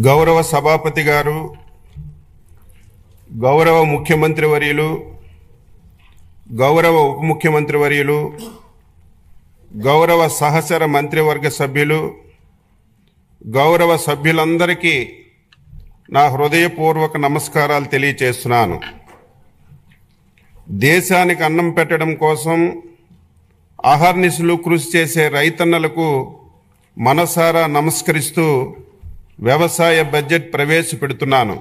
గౌరవ సభాపతి గారు, గౌరవ ముఖ్యమంత్రి వర్యులు, గౌరవ ఉప ముఖ్యమంత్రి వర్యులు, గౌరవ సహచర మంత్రివర్గ సభ్యులు, గౌరవ సభ్యులందరికీ నా హృదయపూర్వక నమస్కారాలు తెలియజేస్తున్నాను. దేశానికి అన్నం పెట్టడం కోసం అహర్నిశలు కృషి చేసే రైతన్నలకు మనసారా నమస్కరిస్తూ వ్యవసాయ బడ్జెట్ ప్రవేశపెడుతున్నాను.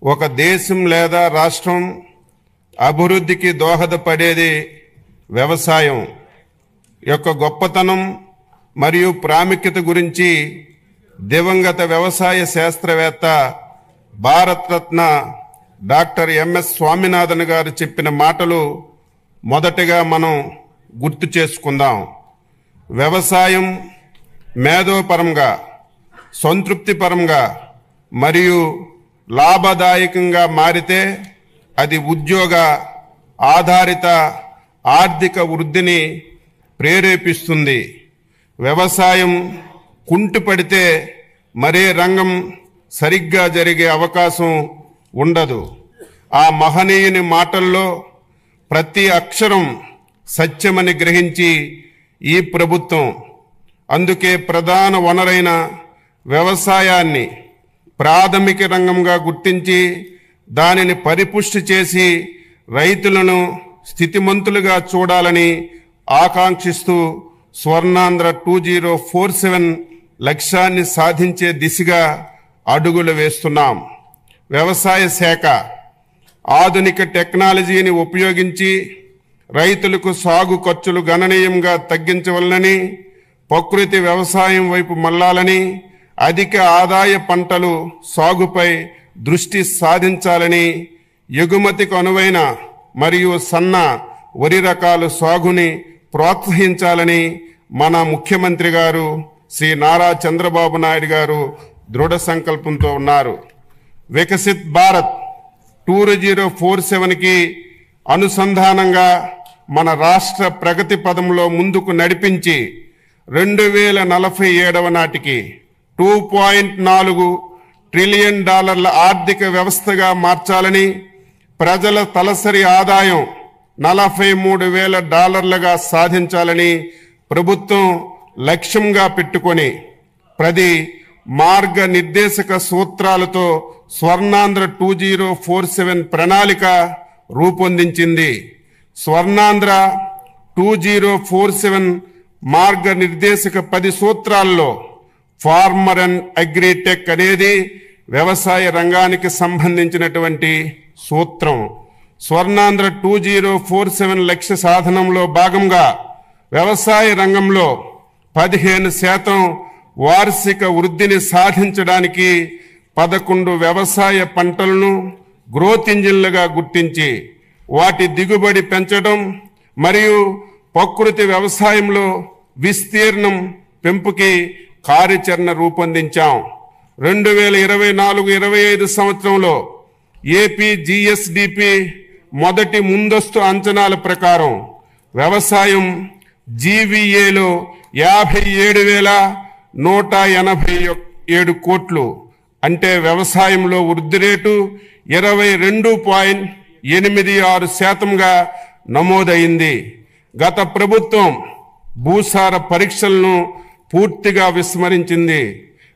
ఒక దేశం లేదా రాష్ట్రం అభివృద్ధికి దోహదపడేది వ్యవసాయం యొక్క గొప్పతనం మరియు ప్రాముఖ్యత గురించి దివంగత వ్యవసాయ శాస్త్రవేత్త భారతరత్న డాక్టర్ ఎంఎస్ స్వామినాథన్ గారు చెప్పిన మాటలు మొదటగా మనం గుర్తు చేసుకుందాం. వ్యవసాయం మేధోపరంగా, సంతృప్తిపరంగా మరియు లాభదాయకంగా మారితే అది ఉద్యోగ ఆధారిత ఆర్థిక వృద్ధిని ప్రేరేపిస్తుంది. వ్యవసాయం కుంటుపడితే మరే రంగం సరిగ్గా జరిగే అవకాశం ఉండదు. ఆ మహనీయుని మాటల్లో ప్రతి అక్షరం సత్యమని గ్రహించి ఈ ప్రభుత్వం అందుకే ప్రధాన వనరైన వ్యవసాయాన్ని ప్రాథమిక రంగంగా గుర్తించి దానిని పరిపుష్టి చేసి రైతులను స్థితిమంతులుగా చూడాలని ఆకాంక్షిస్తూ స్వర్ణాంధ్ర 2047 లక్ష్యాన్ని సాధించే దిశగా అడుగులు వేస్తున్నాం. వ్యవసాయ శాఖ ఆధునిక టెక్నాలజీని ఉపయోగించి రైతులకు సాగు ఖర్చులు గణనీయంగా తగ్గించవలనని, ప్రకృతి వ్యవసాయం వైపు మళ్లాలని, అధిక ఆదాయ పంటలు సాగుపై దృష్టి సాధించాలని, ఎగుమతికి అనువైన మరియు సన్న వరి రకాల సాగుని ప్రోత్సహించాలని మన ముఖ్యమంత్రి గారు శ్రీ నారా చంద్రబాబు నాయుడు గారు దృఢ సంకల్పంతో ఉన్నారు. వికసిత్ భారత్ 2047కి అనుసంధానంగా మన రాష్ట్ర ప్రగతి పదంలో ముందుకు నడిపించి 2047 నాటికి $2.4 ట్రిలియన్ ఆర్థిక వ్యవస్థగా మార్చాలని, ప్రజల తలసరి ఆదాయం $43,000గా సాధించాలని ప్రభుత్వం లక్ష్యంగా పెట్టుకొని 10 మార్గనిర్దేశక సూత్రాలతో స్వర్ణాంధ్ర 2047 ప్రణాళిక రూపొందించింది. స్వర్ణాంధ్ర 2047 మార్గనిర్దేశక 10 సూత్రాల్లో ఫార్మర్ అండ్ అగ్రిటెక్ అనేది వ్యవసాయ రంగానికి సంబంధించినటువంటి సూత్రం. స్వర్ణాంధ్ర 2047 లక్ష్య సాధనంలో భాగంగా వ్యవసాయ రంగంలో 15% వార్షిక వృద్ధిని సాధించడానికి 11 వ్యవసాయ పంటలను గ్రోత్ ఇంజిన్లుగా గుర్తించి వాటి దిగుబడి పెంచడం మరియు ప్రకృతి వ్యవసాయంలో విస్తీర్ణం పెంపుకి కార్యాచరణ రూపొందించాం. 2024-25 సంవత్సరంలో ఏపీ జిఎస్డిపి మొదటి ముందస్తు అంచనాల ప్రకారం వ్యవసాయం జీవీఏలో 57,187 కోట్లు, అంటే వ్యవసాయంలో వృద్ధి రేటు 22.86%గా నమోదైంది. గత ప్రభుత్వం భూసార పరీక్షలను పూర్తిగా విస్మరించింది.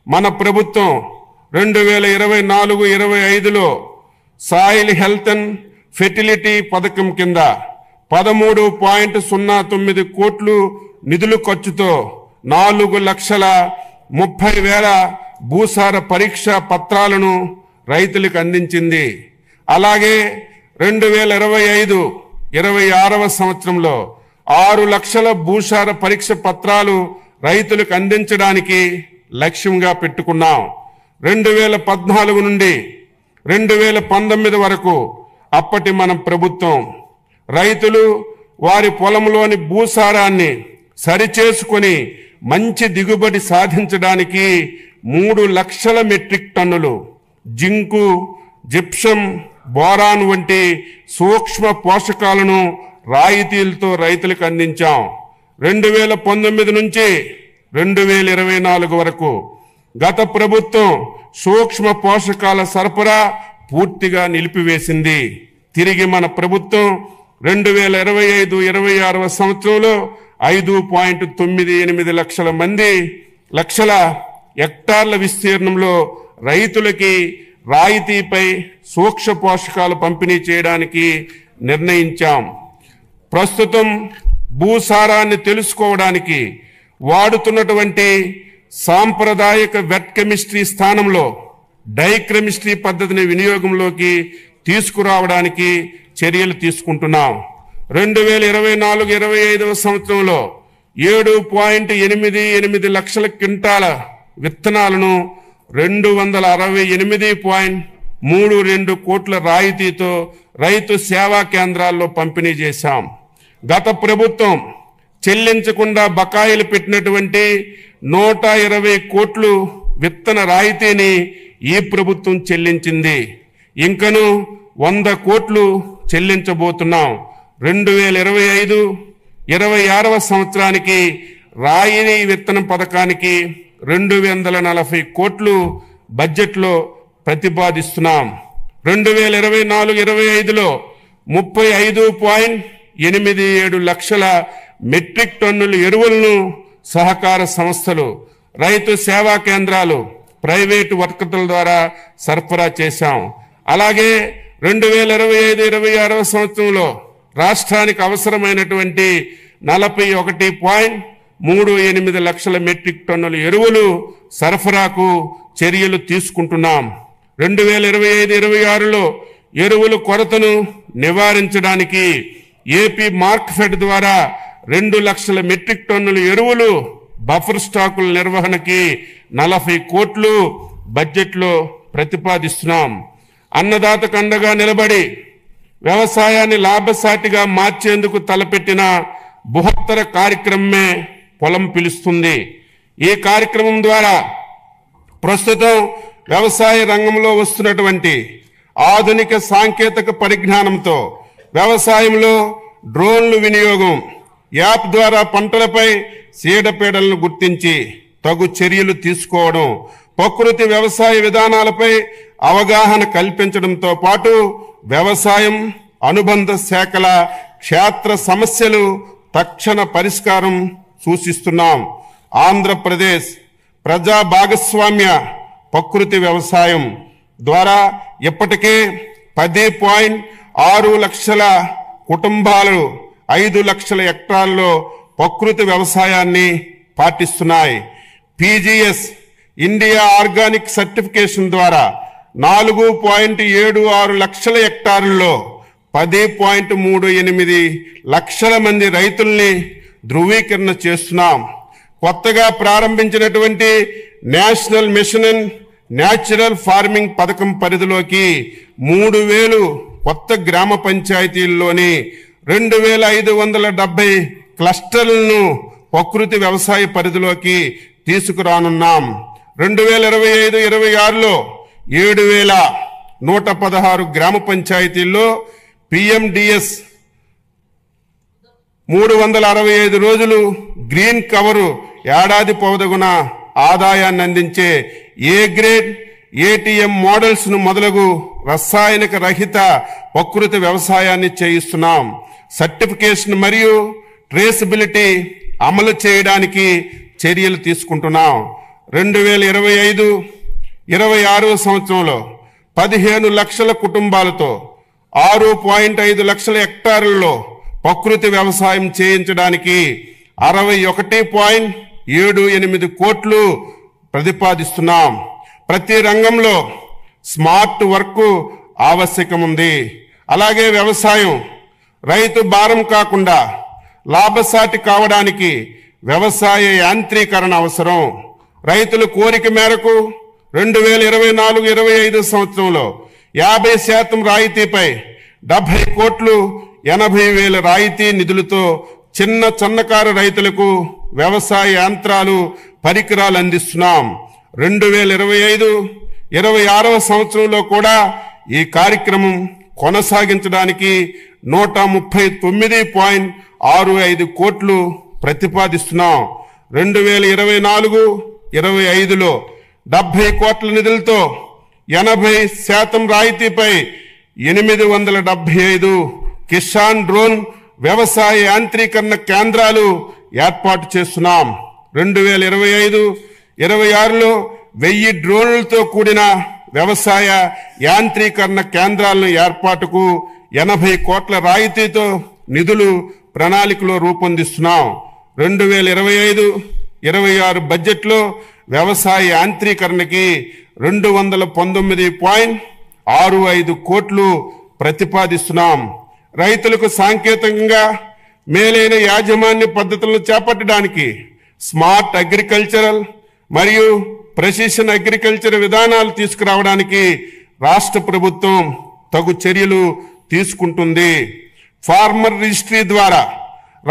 మన ప్రభుత్వం 2024-25లో సాయిల్ హెల్త్ అండ్ ఫెర్టిలిటీ పథకం కింద 13.09 కోట్లు నిధుల ఖర్చుతో 4,30,000 భూసార పరీక్ష పత్రాలను రైతులకు అందించింది. అలాగే 2025-26 సంవత్సరంలో 6 లక్షల భూసార పరీక్ష పత్రాలు రైతులకు అందించడానికి లక్ష్యంగా పెట్టుకున్నాం. 2014 నుండి 2019 వరకు అప్పటి మన ప్రభుత్వం రైతులు వారి పొలంలోని భూసారాన్ని సరిచేసుకొని మంచి దిగుబడి సాధించడానికి 3 లక్షల మెట్రిక్ టన్నులు జింకు, జిప్సం, బోరాన్ వంటి సూక్ష్మ పోషకాలను రాయితీలతో రైతులకు అందించాం. 2019 నుంచి 2024 వరకు గత ప్రభుత్వం సూక్ష్మ పోషకాల సరఫరా పూర్తిగా నిలిపివేసింది. తిరిగి మన ప్రభుత్వం 2025-26వ సంవత్సరంలో 5.98 లక్షల హెక్టార్ల విస్తీర్ణంలో రైతులకి రాయితీపై సూక్ష్మ పోషకాలు పంపిణీ చేయడానికి నిర్ణయించాం. ప్రస్తుతం భూసారాన్ని తెలుసుకోవడానికి వాడుతున్నటువంటి సాంప్రదాయక వెట్ కెమిస్ట్రీ స్థానంలో డైకెమిస్ట్రీ పద్ధతిని వినియోగంలోకి తీసుకురావడానికి చర్యలు తీసుకుంటున్నాం. 2024-25వ సంవత్సరంలో 7.88 లక్షల క్వింటాల విత్తనాలను 268.32 కోట్ల రాయితీతో రైతు సేవా కేంద్రాల్లో పంపిణీ చేశాం. గత ప్రభుత్వం చెల్లించకుండా బకాయిలు పెట్టినటువంటి 120 కోట్లు విత్తన రాయితీని ఈ ప్రభుత్వం చెల్లించింది. ఇంకను 100 కోట్లు చెల్లించబోతున్నాం. 2025-26వ సంవత్సరానికి రాయితీ విత్తనం పథకానికి 240 కోట్లు బడ్జెట్లో ప్రతిపాదిస్తున్నాం. 2024-25లో 35.87 లక్షల మెట్రిక్ టన్నుల ఎరువులను సహకార సంస్థలు, రైతు సేవా కేంద్రాలు, ప్రైవేటు వర్కర్ల ద్వారా సరఫరా చేశాం. అలాగే 2025-26వ సంవత్సరంలో రాష్ట్రానికి అవసరమైనటువంటి 41.38 లక్షల మెట్రిక్ టన్నుల ఎరువులు సరఫరాకు చర్యలు తీసుకుంటున్నాం. 2025-26లో ఎరువుల కొరతను నివారించడానికి ఏపీ మార్క్ఫెడ్ ద్వారా 2 లక్షల మెట్రిక్ టన్నుల ఎరువులు బఫర్ స్టాకుల నిర్వహణకి 40 కోట్లు బడ్జెట్లో ప్రతిపాదిస్తున్నాం. అన్నదాతకు అండగా నిలబడి వ్యవసాయాన్ని లాభసాటిగా మార్చేందుకు తలపెట్టిన బృహత్తర కార్యక్రమమే పొలం పిలుస్తుంది. ఈ కార్యక్రమం ద్వారా ప్రస్తుతం వ్యవసాయ రంగంలో వస్తున్నటువంటి ఆధునిక సాంకేతిక పరిజ్ఞానంతో వ్యవసాయంలో డ్రోన్లు వినియోగం, యాప్ ద్వారా పంటలపై చీడపీడలను గుర్తించి తగు చర్యలు తీసుకోవడం, ప్రకృతి వ్యవసాయ విధానాలపై అవగాహన కల్పించడంతో పాటు వ్యవసాయం అనుబంధ శాఖల క్షేత్ర సమస్యలు తక్షణ పరిష్కారం సూచిస్తున్నాం. ఆంధ్రప్రదేశ్ ప్రజా భాగస్వామ్య ప్రకృతి వ్యవసాయం ద్వారా ఇప్పటికే 10.6 లక్షల కుటుంబాలు 5 లక్షల హెక్టార్లలో ప్రకృతి వ్యవసాయాన్ని పాటిస్తున్నాయి. పీజీఎస్ ఇండియా ఆర్గానిక్ సర్టిఫికేషన్ ద్వారా 4.76 లక్షల హెక్టార్లలో 10.38 లక్షల మంది రైతుల్ని ధృవీకరణ చేస్తున్నాం. కొత్తగా ప్రారంభించినటువంటి national mission in natural farming పథకం పరిధిలోకి 3,000 కొత్త గ్రామ పంచాయతీల్లోని 2,570 క్లస్టర్లను ప్రకృతి వ్యవసాయ పరిధిలోకి తీసుకురానున్నాం. 2025-26లో 7,116 గ్రామ పంచాయతీల్లో పిఎండిఎస్ 365 రోజులు గ్రీన్ కవరు ఏడాది పొడవునా ఆదాయాన్ని అందించే ఏ గ్రేడ్ ఏటీఎం మోడల్స్ ను మొదలగు రసాయనిక రహిత ప్రకృతి వ్యవసాయాన్ని చేయిస్తున్నాం. సర్టిఫికేషన్ మరియు ట్రేసబిలిటీ అమలు చేయడానికి చర్యలు తీసుకుంటున్నాం. 2025-26 సంవత్సరంలో 15 లక్షల కుటుంబాలతో 6.5 లక్షల హెక్టార్లలో ప్రకృతి వ్యవసాయం చేయించడానికి 61.78 కోట్లు ప్రతిపాదిస్తున్నాం. ప్రతి రంగంలో స్మార్ట్ వర్క్ ఆవశ్యకం ఉంది. అలాగే వ్యవసాయం రైతు భారం కాకుండా లాభసాటి కావడానికి వ్యవసాయ యాంత్రీకరణ అవసరం. రైతుల కోరిక మేరకు 2024-25 సంవత్సరంలో 50% రాయితీపై 70 కోట్లు 80,000 రాయితీ నిధులతో చిన్న సన్నకారు రైతులకు వ్యవసాయ యంత్రాలు పరికరాలు అందిస్తున్నాం. 2025-26 సంవత్సరంలో కూడా ఈ కార్యక్రమం కొనసాగించడానికి 139.65 కోట్లు ప్రతిపాదిస్తున్నాం. 2024-25లో 70 కోట్ల నిధులతో 80% రాయితీపై 875 కిసాన్ డ్రోన్ వ్యవసాయ యాంత్రీకరణ కేంద్రాలు ఏర్పాటు చేస్తున్నాం. 2025-26లో 1000 డ్రోన్లతో కూడిన వ్యవసాయ యాంత్రీకరణ కేంద్రాలను ఏర్పాటుకు 80 కోట్ల రాయితీతో నిధులు ప్రణాళికలో రూపొందిస్తున్నాం. 2025-26 బడ్జెట్లో వ్యవసాయ యాంత్రీకరణకి 219.65 కోట్లు ప్రతిపాదిస్తున్నాం. రైతులకు సాంకేతికంగా మేలైన యాజమాన్య పద్ధతులను చేపట్టడానికి స్మార్ట్ అగ్రికల్చరల్ మరియు ప్రెసిషన్ అగ్రికల్చర్ విధానాలు తీసుకురావడానికి రాష్ట్ర ప్రభుత్వం తగు చర్యలు తీసుకుంటుంది. ఫార్మర్ రిజిస్ట్రీ ద్వారా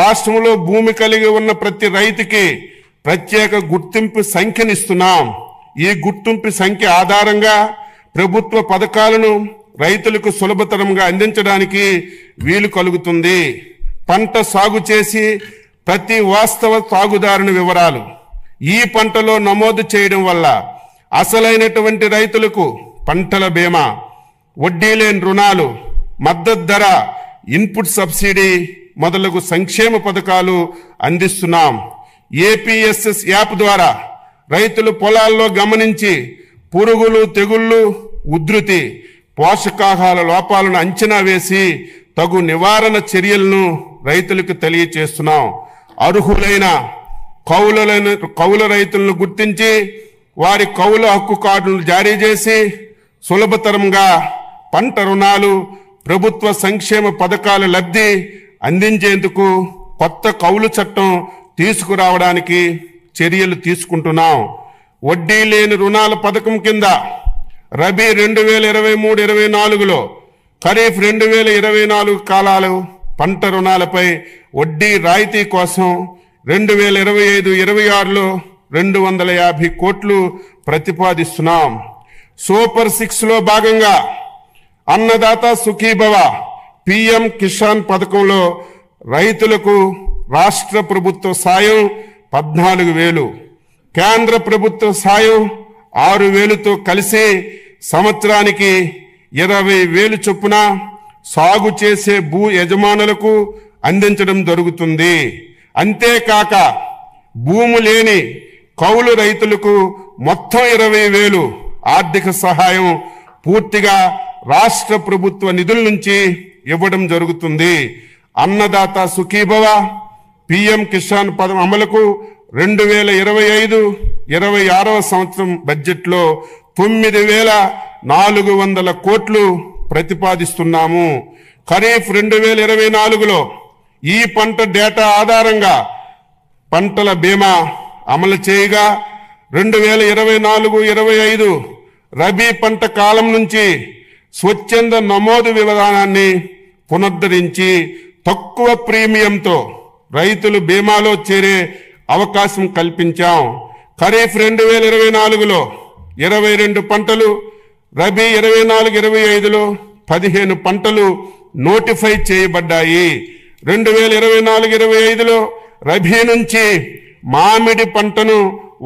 రాష్ట్రంలో భూమి కలిగి ఉన్న ప్రతి రైతుకి ప్రత్యేక గుర్తింపు సంఖ్యనిస్తున్నాం. ఈ గుర్తింపు సంఖ్య ఆధారంగా ప్రభుత్వ పథకాలను రైతులకు సులభతరంగా అందించడానికి వీలు కలుగుతుంది. పంట సాగు చేసి ప్రతి వాస్తవ సాగుదారుని వివరాలు ఈ పంటలో నమోదు చేయడం వల్ల అసలైనటువంటి రైతులకు పంటల బీమా, వడ్డీ లేని రుణాలు, మద్దతు ధర, ఇన్పుట్ సబ్సిడీ మొదలగు సంక్షేమ పథకాలు అందిస్తున్నాం. ఏపీఎస్ఎస్ యాప్ ద్వారా రైతులు పొలాల్లో గమనించి పురుగులు, తెగుళ్లు, ఉధృతి, పోషకాహార లోపాలను అంచనా వేసి తగు నివారణ చర్యలను రైతులకు తెలియచేస్తున్నాం. అర్హులైన కౌలు రైతులను గుర్తించి వారి కౌలు హక్కు కార్డులను జారీ చేసి సులభతరంగా పంట రుణాలు, ప్రభుత్వ సంక్షేమ పథకాల లబ్ధి అందించేందుకు కొత్త కౌలు చట్టం తీసుకురావడానికి చర్యలు తీసుకుంటున్నాం. వడ్డీ లేని రుణాల పథకం కింద రబీ 2023-24లో, ఖరీఫ్ 2024 కాలాలు పంట రుణాలపై వడ్డీ రాయితీ కోసం 2025-26లో 250 కోట్లు ప్రతిపాదిస్తున్నాం. సూపర్ 6లో భాగంగా అన్నదాత సుఖీభవ పిఎం కిసాన్ పథకంలో రైతులకు రాష్ట్ర ప్రభుత్వ సాయం 14,000, కేంద్ర ప్రభుత్వ సాయం 6,000తో కలిసి సంవత్సరానికి 20,000 చొప్పున సాగు చేసే భూ యజమానులకు అందించడం జరుగుతుంది. అంతేకాక భూము లేని కౌలు రైతులకు మొత్తం 20,000 ఆర్థిక సహాయం పూర్తిగా రాష్ట్ర ప్రభుత్వ నిధుల నుంచి ఇవ్వడం జరుగుతుంది. అన్నదాత సుఖీభవ పిఎం కిసాన్ పథకం అమలుకు 2025-26 సంవత్సరం బడ్జెట్లో 9,400 కోట్లు ప్రతిపాదిస్తున్నాము. ఖరీఫ్ 2024లో ఈ పంట డేటా ఆధారంగా పంటల బీమా అమలు చేయగా 2024-25 రబీ పంట కాలం నుంచి స్వచ్ఛంద నమోదు విధానాన్ని పునరుద్ధరించి తక్కువ ప్రీమియంతో రైతులు బీమాలో చేరే అవకాశం కల్పించాం. ఖరీఫ్ 2024లో 22 పంటలు, రబీ 24-25లో 15 పంటలు నోటిఫై చేయబడ్డాయి. 2024-25లో రబీ నుంచి మామిడి పంటను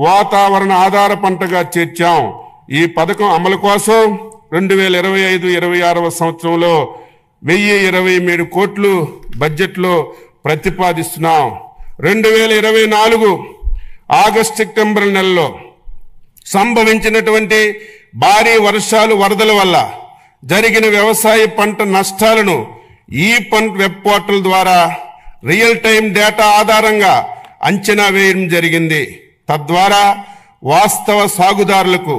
వాతావరణ ఆధార పంటగా చేర్చాం. ఈ పథకం అమలు కోసం 2025-26 సంవత్సరంలో 1,023 కోట్లు బడ్జెట్లో ప్రతిపాదిస్తున్నాం. 2024 ఆగస్టు సెప్టెంబర్ నెలలో సంభవించినటువంటి భారీ వర్షాలు, వరదల వల్ల జరిగిన వ్యవసాయ పంట నష్టాలను ఈ పంట వెబ్ పోర్టల్ ద్వారా రియల్ టైం డేటా ఆధారంగా అంచనా వేయడం జరిగింది. తద్వారా వాస్తవ సాగుదారులకు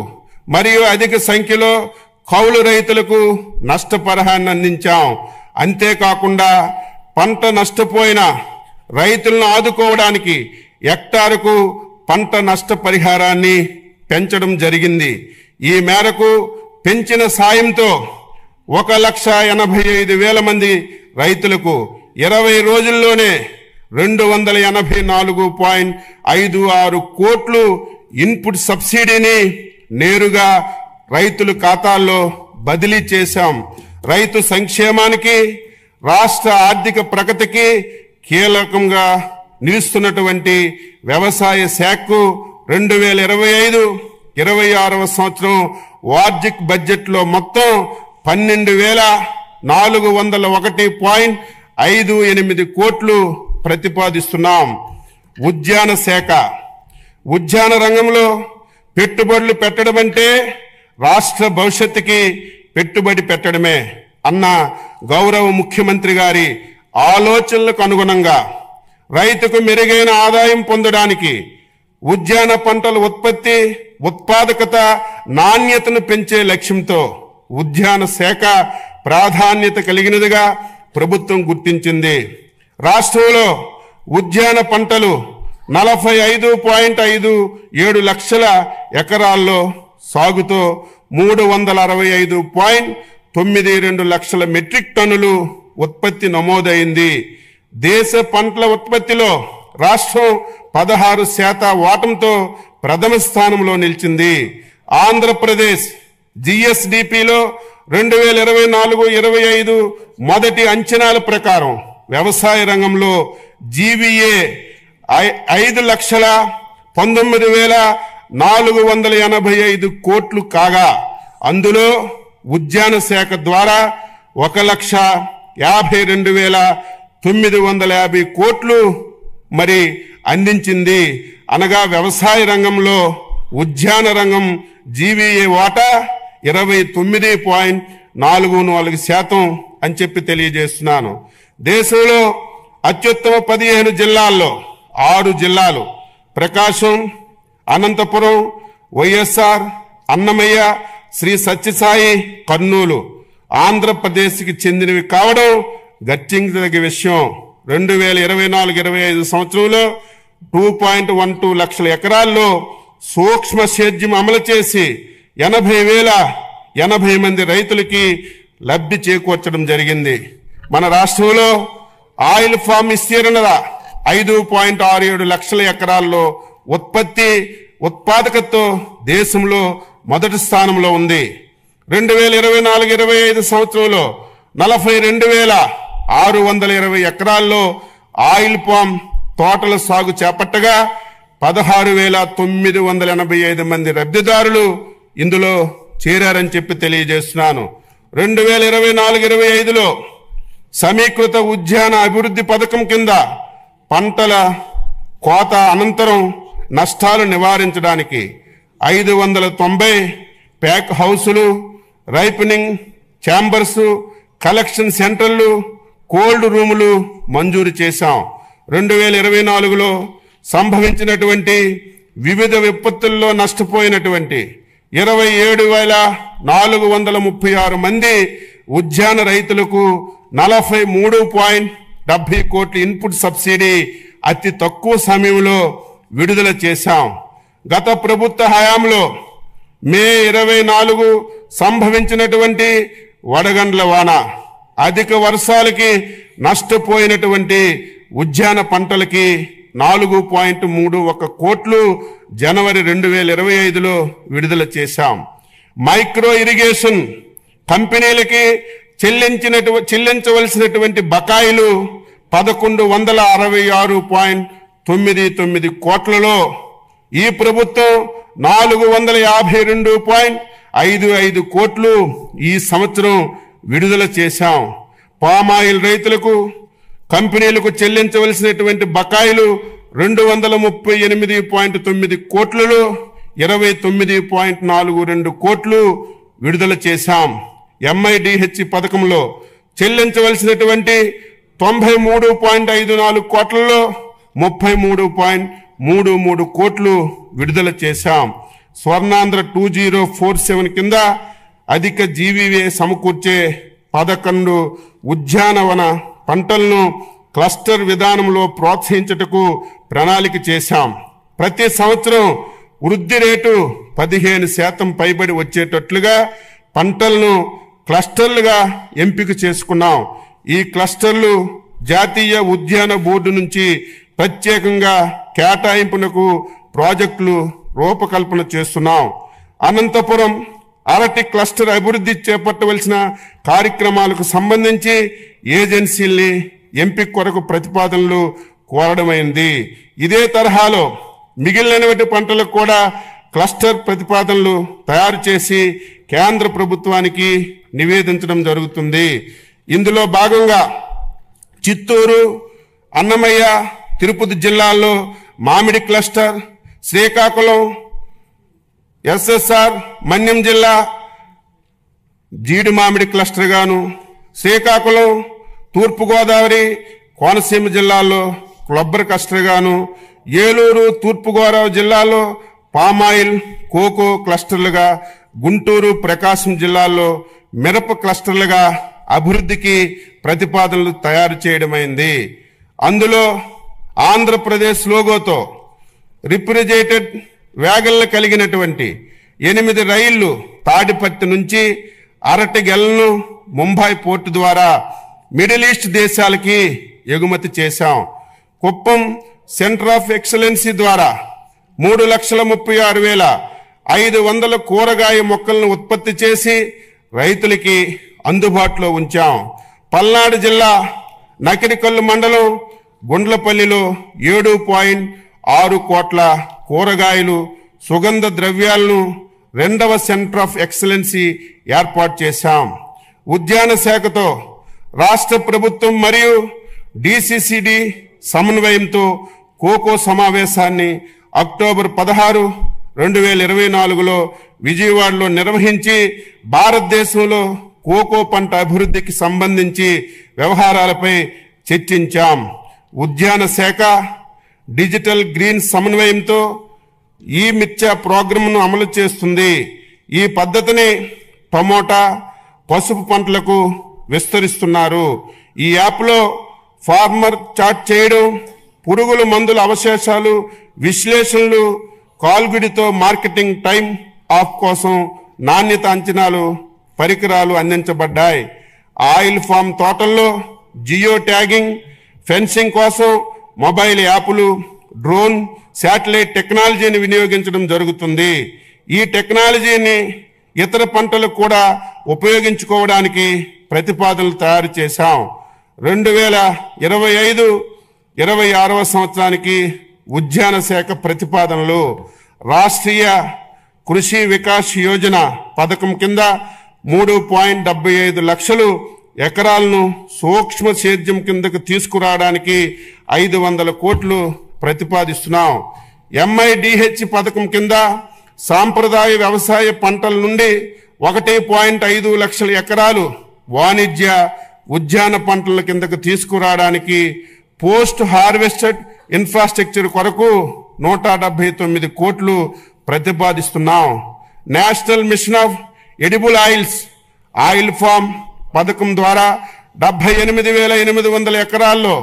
మరియు అధిక సంఖ్యలో కౌలు రైతులకు నష్టపరిహారాన్ని అందించాం. అంతేకాకుండా పంట నష్టపోయిన రైతులను ఆదుకోవడానికి హెక్టారుకు పంట నష్టపరిహారాన్ని పెంచడం జరిగింది. ఈ మేరకు పెంచిన సాయంతో 1,85,000 మంది రైతులకు 20 రోజుల్లోనే 284.56 కోట్లు ఇన్పుట్ సబ్సిడీని నేరుగా రైతుల ఖాతాల్లో బదిలీ చేశాం. రైతు సంక్షేమానికి, రాష్ట్ర ఆర్థిక ప్రగతికి కీలకంగా నిలుస్తున్నటువంటి వ్యవసాయ శాఖకు 26వ సంవత్సరం వార్షిక బడ్జెట్లో మొత్తం 12,401.58 కోట్లు ప్రతిపాదిస్తున్నాం. ఉద్యాన శాఖ. ఉద్యాన రంగంలో పెట్టుబడులు పెట్టడం అంటే రాష్ట్ర భవిష్యత్తుకి పెట్టుబడి పెట్టడమే అన్న గౌరవ ముఖ్యమంత్రి గారి ఆలోచనలకు అనుగుణంగా రైతుకు మెరుగైన ఆదాయం పొందడానికి ఉద్యాన పంటల ఉత్పత్తి, ఉత్పాదకత, నాణ్యతను పెంచే లక్ష్యంతో ఉద్యాన శాఖ ప్రాధాన్యత కలిగినదిగా ప్రభుత్వం గుర్తించింది. రాష్ట్రంలో ఉద్యాన పంటలు 45.57 లక్షల ఎకరాల్లో సాగుతో 365.92 లక్షల మెట్రిక్ టన్నులు ఉత్పత్తి నమోదైంది. దేశ పంటల ఉత్పత్తిలో రాష్ట్రం 16% వాటంతో ప్రథమ స్థానంలో నిలిచింది. ఆంధ్రప్రదేశ్ జిఎస్డిపిలో 2024-25 మొదటి అంచనాల ప్రకారం వ్యవసాయ రంగంలో జీవీఏ 5,19,485 కోట్లు కాగా అందులో ఉద్యాన శాఖ ద్వారా 1,52,950 కోట్లు మరి అందించింది. అనగా వ్యవసాయ రంగంలో ఉద్యాన రంగం జీవీఏ వాటా 29.44% అని చెప్పి తెలియజేస్తున్నాను. దేశంలో అత్యుత్తమ 15 జిల్లాల్లో 6 జిల్లాలు ప్రకాశం, అనంతపురం, వైఎస్ఆర్, అన్నమయ్య, శ్రీ సత్యసాయి, కర్నూలు ఆంధ్రప్రదేశ్కి చెందినవి కావడం గర్తించదగ్గ విషయం. 2024-25 సంవత్సరంలో 2.12 లక్షల ఎకరాల్లో సూక్ష్మ సేద్యం అమలు చేసి 80,080 మంది రైతులకి లబ్ధి చేకూర్చడం జరిగింది. మన రాష్ట్రంలో ఆయిల్ ఫామ్ విస్తీర్ణత 5.67 లక్షల ఎకరాల్లో ఉత్పత్తి, ఉత్పాదకతతో దేశంలో మొదటి స్థానంలో ఉంది. 2024-25 సంవత్సరంలో 42,620 ఎకరాల్లో ఆయిల్ పామ్ తోటల సాగు చేపట్టగా 16,985 మంది లబ్ధిదారులు ఇందులో చేరారని చెప్పి తెలియజేస్తున్నాను. 2024-25లో సమీకృత ఉద్యాన అభివృద్ధి పథకం కింద పంటల కోత అనంతరం నష్టాలు నివారించడానికి 590 ప్యాక్ హౌసులు, రైపనింగ్ ఛాంబర్స్, కలెక్షన్ సెంటర్లు, కోల్డ్ రూములు మంజూరు చేశాం. 2024లో సంభవించినటువంటి వివిధ విపత్తుల్లో నష్టపోయినటువంటి 27,436 మంది ఉద్యాన రైతులకు 43.70 కోట్ల ఇన్పుట్ సబ్సిడీ అతి తక్కువ సమయంలో విడుదల చేశాం. గత ప్రభుత్వ హయాంలో మే 24 సంభవించినటువంటి వడగండ్ల వాన, అధిక వర్షాలకి నష్టపోయినటువంటి ఉద్యాన పంటలకి 4.31 కోట్లు జనవరి 2025లో విడుదల చేశాం. మైక్రో ఇరిగేషన్ కంపెనీలకి చెల్లించవలసినటువంటి బకాయిలు 1,166.99 కోట్లలో ఈ ప్రభుత్వం 452.55 కోట్లు ఈ సంవత్సరం విడుదల చేశాం. పామాయిల్ రైతులకు, కంపెనీలకు చెల్లించవలసినటువంటి బకాయిలు 238.9 కోట్లలో 29.42 కోట్లు విడుదల చేశాం. MIDH పథకంలో చెల్లించవలసినటువంటి 93.54 కోట్లలో 33.33 కోట్లు విడుదల చేశాం. స్వర్ణాంధ్ర 2047 కింద అధిక జీవీఏ సమకూర్చే 11 ఉద్యానవన పంటలను క్లస్టర్ విధానంలో ప్రోత్సహించుటకు ప్రణాళిక చేశాం. ప్రతి సంవత్సరం వృద్ధి రేటు 15% పైబడి వచ్చేటట్లుగా పంటలను క్లస్టర్లుగా ఎంపిక చేసుకున్నాం. ఈ క్లస్టర్లు జాతీయ ఉద్యాన బోర్డు నుంచి ప్రత్యేకంగా కేటాయింపునకు ప్రాజెక్టులు రూపకల్పన చేస్తున్నాం. అనంతపురం అరటి క్లస్టర్ అభివృద్ధి చేపట్టవలసిన కార్యక్రమాలకు సంబంధించి ఏజెన్సీల్ని ఎంపిక కొరకు ప్రతిపాదనలు కోరడమైంది. ఇదే తరహాలో మిగిలినటువంటి పంటలకు కూడా క్లస్టర్ ప్రతిపాదనలు తయారు చేసి కేంద్ర ప్రభుత్వానికి నివేదించడం జరుగుతుంది. ఇందులో భాగంగా చిత్తూరు, అన్నమయ్య, తిరుపతి జిల్లాల్లో మామిడి క్లస్టర్, శ్రీకాకుళం, ఎస్ఎస్ఆర్, మన్యం జిల్లా జీడి మామిడి క్లస్టర్ గాను, శ్రీకాకుళం, తూర్పుగోదావరి, కోనసీమ జిల్లాల్లో కొబ్బరి క్లస్టర్ గాను, ఏలూరు, తూర్పుగోదావరి జిల్లాలో పామాయిల్, కోకో క్లస్టర్లుగా, గుంటూరు, ప్రకాశం జిల్లాల్లో మిరప క్లస్టర్లుగా అభివృద్ధికి ప్రతిపాదనలు తయారు చేయడమైంది. అందులో ఆంధ్రప్రదేశ్ లోగోతో రిఫ్రిజిరేటెడ్ వ్యాగన్లు కలిగినటువంటి 8 రైళ్లు తాడిపత్రి నుంచి అరటిగెలను ముంబై పోర్టు ద్వారా మిడిల్ ఈస్ట్ దేశాలకి ఎగుమతి చేశాం. కుప్పం సెంటర్ ఆఫ్ ఎక్సలెన్సీ ద్వారా 3,36,500 కూరగాయ మొక్కలను ఉత్పత్తి చేసి రైతులకి అందుబాటులో ఉంచాం. పల్నాడు జిల్లా నకిరికల్లు మండలం గుండ్లపల్లిలో 7.6 కోట్ల కూరగాయలు, సుగంధ ద్రవ్యాలను 2వ సెంటర్ ఆఫ్ ఎక్సలెన్సీ ఏర్పాటు చేశాం. ఉద్యాన శాఖతో రాష్ట్ర ప్రభుత్వం మరియు డిసిసిడి సమన్వయంతో కోకో సమావేశాన్ని అక్టోబర్ 16, 2024లో విజయవాడలో నిర్వహించి భారతదేశంలో కోకో పంట అభివృద్ధికి సంబంధించి వ్యవహారాలపై చర్చించాం. ఉద్యాన శాఖ డిజిటల్ గ్రీన్ సమన్వయంతో ఈ మిర్చా ప్రోగ్రాంను అమలు చేస్తుంది. ఈ పద్ధతిని టమోటా, పసుపు పంటలకు విస్తరిస్తున్నారు. ఈ యాప్లో ఫార్మర్ చార్ట్ చేయడం, పురుగుల మందుల అవశేషాలు విశ్లేషణలు, కాల్గుడితో మార్కెటింగ్ టైం ఆఫ్ కోసం నాణ్యత అంచనాలు పరికరాలు అందించబడ్డాయి. ఆయిల్ ఫామ్ తోటల్లో జియో ట్యాగింగ్, ఫెన్సింగ్ కోసం మొబైల్ యాప్లు, డ్రోన్, శాటిలైట్ టెక్నాలజీని వినియోగించడం జరుగుతుంది. ఈ టెక్నాలజీని ఇతర పంటలకు కూడా ఉపయోగించుకోవడానికి ప్రతిపాదనలు తయారు చేశాం. 2025-26వ సంవత్సరానికి ఉద్యాన శాఖ ప్రతిపాదనలు రాష్ట్రీయ కృషి వికాస్ యోజన పథకం కింద 3.75 లక్షలు ఎకరాలను సూక్ష్మ సేద్యం కిందకు తీసుకురావడానికి 500 కోట్లు ప్రతిపాదిస్తున్నాం. MIDH పథకం కింద సాంప్రదాయ వ్యవసాయ పంటల నుండి 1.5 లక్షల ఎకరాలు వాణిజ్య ఉద్యాన పంటల కిందకు తీసుకురావడానికి పోస్ట్ హార్వెస్టెడ్ ఇన్ఫ్రాస్ట్రక్చర్ కొరకు 179 కోట్లు ప్రతిపాదిస్తున్నాం. National mission of edible oils oil palm పథకం ద్వారా 78,800 ఎకరాల్లో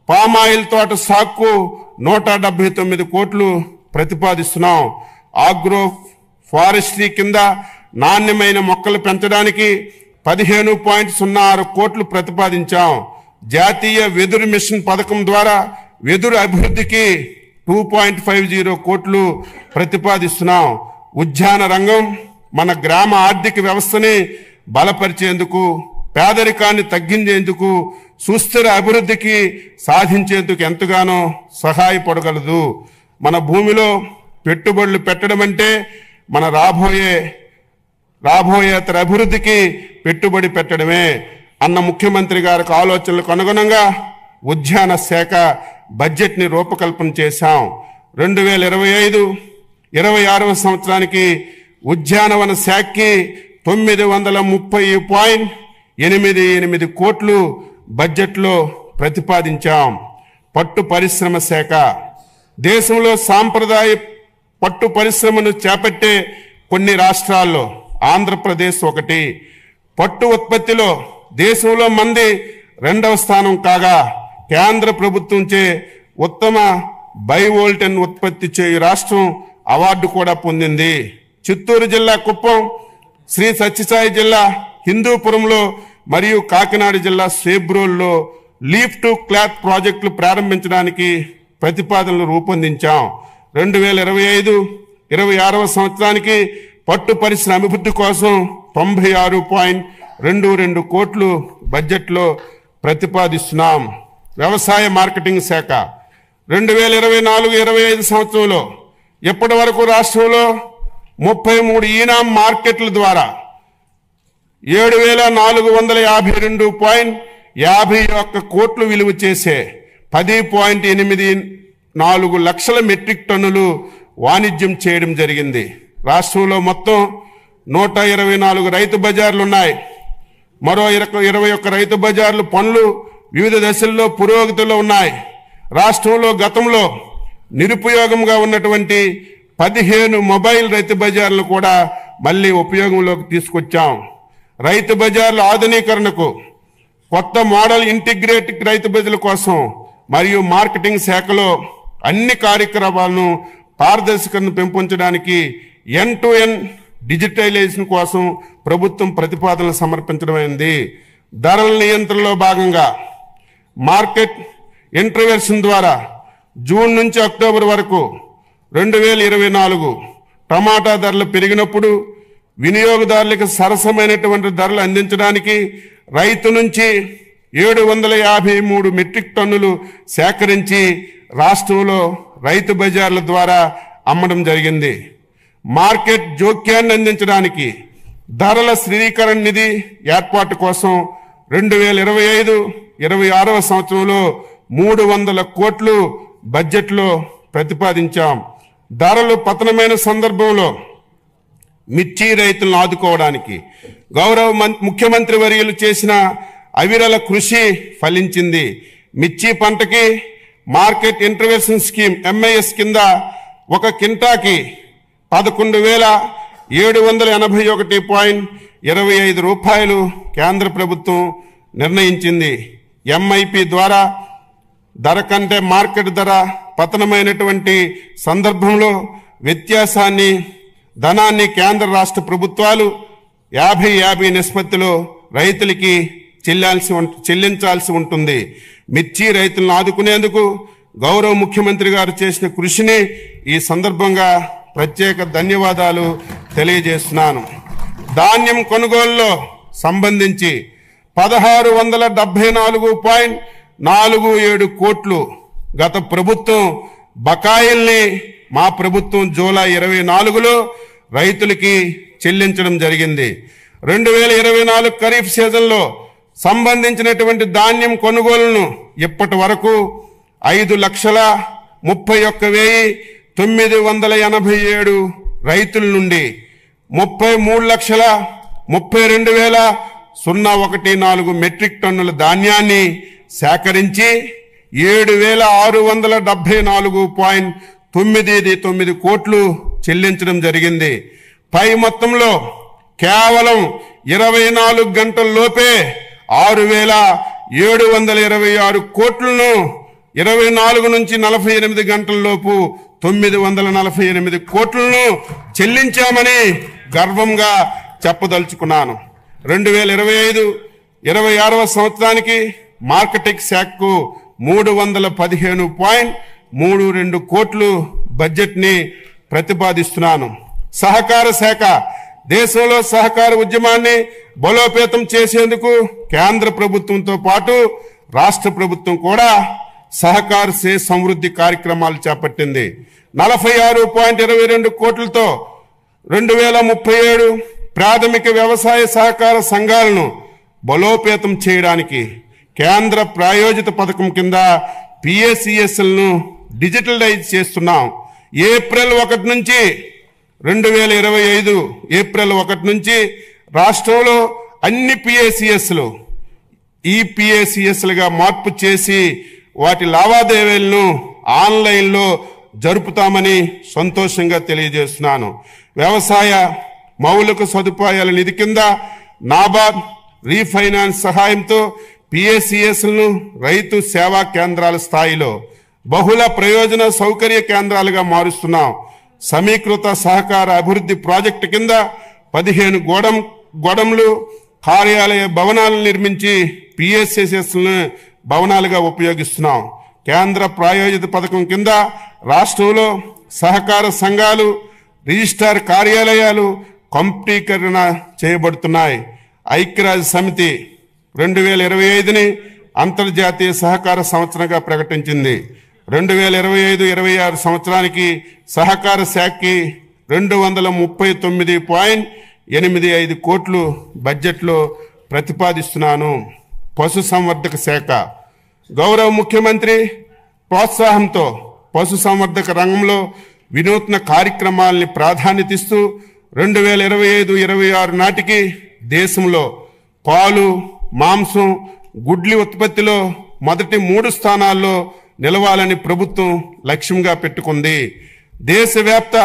పామాయిల్ తోట సాగుకు 179 కోట్లు ప్రతిపాదిస్తున్నాం. ఆగ్రో ఫారెస్ట్రీ కింద నాణ్యమైన మొక్కలు పెంచడానికి 15.06 కోట్లు ప్రతిపాదించాం. జాతీయ వెదురు మిషన్ పథకం ద్వారా వెదురు అభివృద్ధికి 2.50 కోట్లు ప్రతిపాదిస్తున్నాం. ఉద్యాన రంగం మన గ్రామ ఆర్థిక వ్యవస్థని బలపరిచేందుకు, పేదరికాన్ని తగ్గించేందుకు, సుస్థిర అభివృద్ధికి సాధించేందుకు ఎంతగానో సహాయపడగలదు. మన భూమిలో పెట్టుబడులు పెట్టడం అంటే మన రాబోయే తర అభివృద్ధికి పెట్టుబడి పెట్టడమే అన్న ముఖ్యమంత్రి గారికి ఆలోచనలకు అనుగుణంగా ఉద్యాన శాఖ బడ్జెట్ని రూపకల్పన చేశాం. 2025-26వ సంవత్సరానికి ఉద్యానవన శాఖకి 930.88 కోట్లు బడ్జెట్లో ప్రతిపాదించాం. పట్టు పరిశ్రమ శాఖ దేశంలో సాంప్రదాయ పట్టు పరిశ్రమను చేపట్టే కొన్ని రాష్ట్రాల్లో ఆంధ్రప్రదేశ్ ఒకటి. పట్టు ఉత్పత్తిలో దేశంలో మంది 2వ స్థానం కాగా కేంద్ర ప్రభుత్వంచే ఉత్తమ బైవోల్టన్ ఉత్పత్తి చేయు రాష్ట్రం అవార్డు కూడా పొందింది. చిత్తూరు జిల్లా కుప్పం, శ్రీ సత్యసాయి జిల్లా హిందూపురంలో మరియు కాకినాడ జిల్లా సేబ్రోల్లో లీఫ్ టు క్లాత్ ప్రాజెక్టులు ప్రారంభించడానికి ప్రతిపాదనలు రూపొందించాం. 2025-26వ సంవత్సరానికి పట్టు పరిశ్రమ అభివృద్ధి కోసం 96.22 కోట్లు బడ్జెట్లో ప్రతిపాదిస్తున్నాం. వ్యవసాయ మార్కెటింగ్ శాఖ 2024-25 సంవత్సరంలో ఇప్పటి వరకు రాష్ట్రంలో 33 ఈనాం మార్కెట్ల ద్వారా 7,452.51 కోట్లు విలువ చేసే 10.84 లక్షల మెట్రిక్ టన్నులు వాణిజ్యం చేయడం జరిగింది. రాష్ట్రంలో మొత్తం 124 రైతు బజార్లు ఉన్నాయి. మరో 21 రైతు బజార్లు పనులు వివిధ దశల్లో పురోగతిలో ఉన్నాయి. రాష్ట్రంలో గతంలో నిరుపయోగంగా ఉన్నటువంటి 15 మొబైల్ రైతు బజార్లను కూడా మళ్ళీ ఉపయోగంలోకి తీసుకొచ్చాం. రైతు బజార్ల ఆధునీకరణకు కొత్త మోడల్ ఇంటిగ్రేటెడ్ రైతు బజార్ల కోసం మరియు మార్కెటింగ్ శాఖలో అన్ని కార్యక్రమాలను పారదర్శకతను పెంపొందడానికి ఎండ్ టు ఎండ్ డిజిటలైజేషన్ కోసం ప్రభుత్వం ప్రతిపాదనలు సమర్పించడమైంది. ధరల నియంత్రణలో భాగంగా మార్కెట్ ఇంటర్వెన్షన్ ద్వారా జూన్ నుంచి అక్టోబర్ వరకు 2024 టమాటా ధరలు పెరిగినప్పుడు వినియోగదారులకు సరసమైనటువంటి ధరలు అందించడానికి రైతు నుంచి 753 మెట్రిక్ టన్నులు సేకరించి రాష్ట్రంలో రైతు బజార్ల ద్వారా అమ్మడం జరిగింది. మార్కెట్ జోక్యాన్ని అందించడానికి ధరల స్థిరీకరణ నిధి ఏర్పాటు కోసం 2025-26 సంవత్సరంలో 300 కోట్లు బడ్జెట్లో ప్రతిపాదించాం. ధరలు పతనమైన సందర్భంలో మిర్చి రైతులను ఆదుకోవడానికి గౌరవ ముఖ్యమంత్రి వర్యులు చేసిన అవిరళ కృషి ఫలించింది. మిర్చి పంటకి మార్కెట్ ఇంటర్వెన్షన్ స్కీమ్ MIS కింద ఒక కింటాకి 11,781.25 రూపాయలు కేంద్ర ప్రభుత్వం నిర్ణయించింది. MIP ద్వారా ధర కంటే మార్కెట్ ధర పతనమైనటువంటి సందర్భంలో వ్యత్యాసాన్ని ధనాన్ని కేంద్ర రాష్ట్ర ప్రభుత్వాలు 50-50 నిష్పత్తిలో రైతులకి చెల్లించాల్సి ఉంటుంది. మిర్చి రైతులను ఆదుకునేందుకు గౌరవ ముఖ్యమంత్రి గారు చేసిన కృషిని ఈ సందర్భంగా ప్రత్యేక ధన్యవాదాలు తెలియజేస్తున్నాను. ధాన్యం కొనుగోలులో సంబంధించి 1674.47 కోట్లు గత ప్రభుత్వం బకాయిల్ని మా ప్రభుత్వం జూలై 24లో రైతులకి చెల్లించడం జరిగింది. 2024 ఖరీఫ్ సీజన్లో సంబంధించినటువంటి ధాన్యం కొనుగోలును ఇప్పటి వరకు 5,31,987 రైతుల నుండి 33,32,014 మెట్రిక్ టన్నుల ధాన్యాన్ని సేకరించి 7,674.99 కోట్లు చెల్లించడం జరిగింది. పై మొత్తంలో కేవలం 24 గంటల లోపే 6,726 కోట్లను 24 నుంచి 48 గంటల లోపు 948 కోట్లను చెల్లించామని గర్వంగా చెప్పదలుచుకున్నాను. 2025-26 సంవత్సరానికి మార్కెటింగ్ శాఖకు 315.32 కోట్లు బడ్జెట్ని ప్రతిపాదిస్తున్నాను. సహకార శాఖ దేశంలో సహకార ఉద్యమాన్ని బలోపేతం చేసేందుకు కేంద్ర ప్రభుత్వంతో పాటు రాష్ట్ర ప్రభుత్వం కూడా సహకార సే సమృద్ధి కార్యక్రమాలు చేపట్టింది. 46.22 కోట్లతో 2037 ప్రాథమిక వ్యవసాయ సహకార సంఘాలను బలోపేతం చేయడానికి కేంద్ర ప్రాయోజిత పథకం కింద PACSలను డిజిటలైజ్ చేస్తున్నాం. ఏప్రిల్ 1 నుంచి 2025 ఏప్రిల్ 1 నుంచి రాష్ట్రంలో అన్ని PACSలు EPACSలుగా మార్పు చేసి వాటి లావాదేవీలను ఆన్లైన్లో జరుపుతామని సంతోషంగా తెలియజేస్తున్నాను. వ్యవసాయ మౌలిక సదుపాయాల నిధి కింద నాబార్డ్ రీఫైనాన్స్ సహాయంతో PACSలను రైతు సేవా కేంద్రాల స్థాయిలో బహుళ ప్రయోజన సౌకర్య కేంద్రాలుగా మారుస్తున్నాం. సమీకృత సహకార అభివృద్ధి ప్రాజెక్టు కింద 15 గోడంలు కార్యాలయ భవనాలను నిర్మించి PACSలను భవనాలుగా ఉపయోగిస్తున్నాం. కేంద్ర ప్రాయోజిత పథకం కింద రాష్ట్రంలో సహకార సంఘాలు రిజిస్ట్రార్ కార్యాలయాలు కంప్యూటీకరణ చేయబడుతున్నాయి. ఐక్యరాజ్య సమితి 2025ని అంతర్జాతీయ సహకార సంవత్సరంగా ప్రకటించింది. 2025-26 సంవత్సరానికి సహకార శాఖకి 239.85 కోట్లు బడ్జెట్లో ప్రతిపాదిస్తున్నాను. పశుసంవర్ధక శాఖ గౌరవ ముఖ్యమంత్రి ప్రోత్సాహంతో పశుసంవర్ధక రంగంలో వినూత్న కార్యక్రమాల్ని ప్రాధాన్యతిస్తూ 2025-26 నాటికి దేశంలో పాలు, మాంసం, గుడ్లి ఉత్పత్తిలో మొదటి 3 స్థానాల్లో నిలవాలని ప్రభుత్వం లక్ష్యంగా పెట్టుకుంది. దేశవ్యాప్త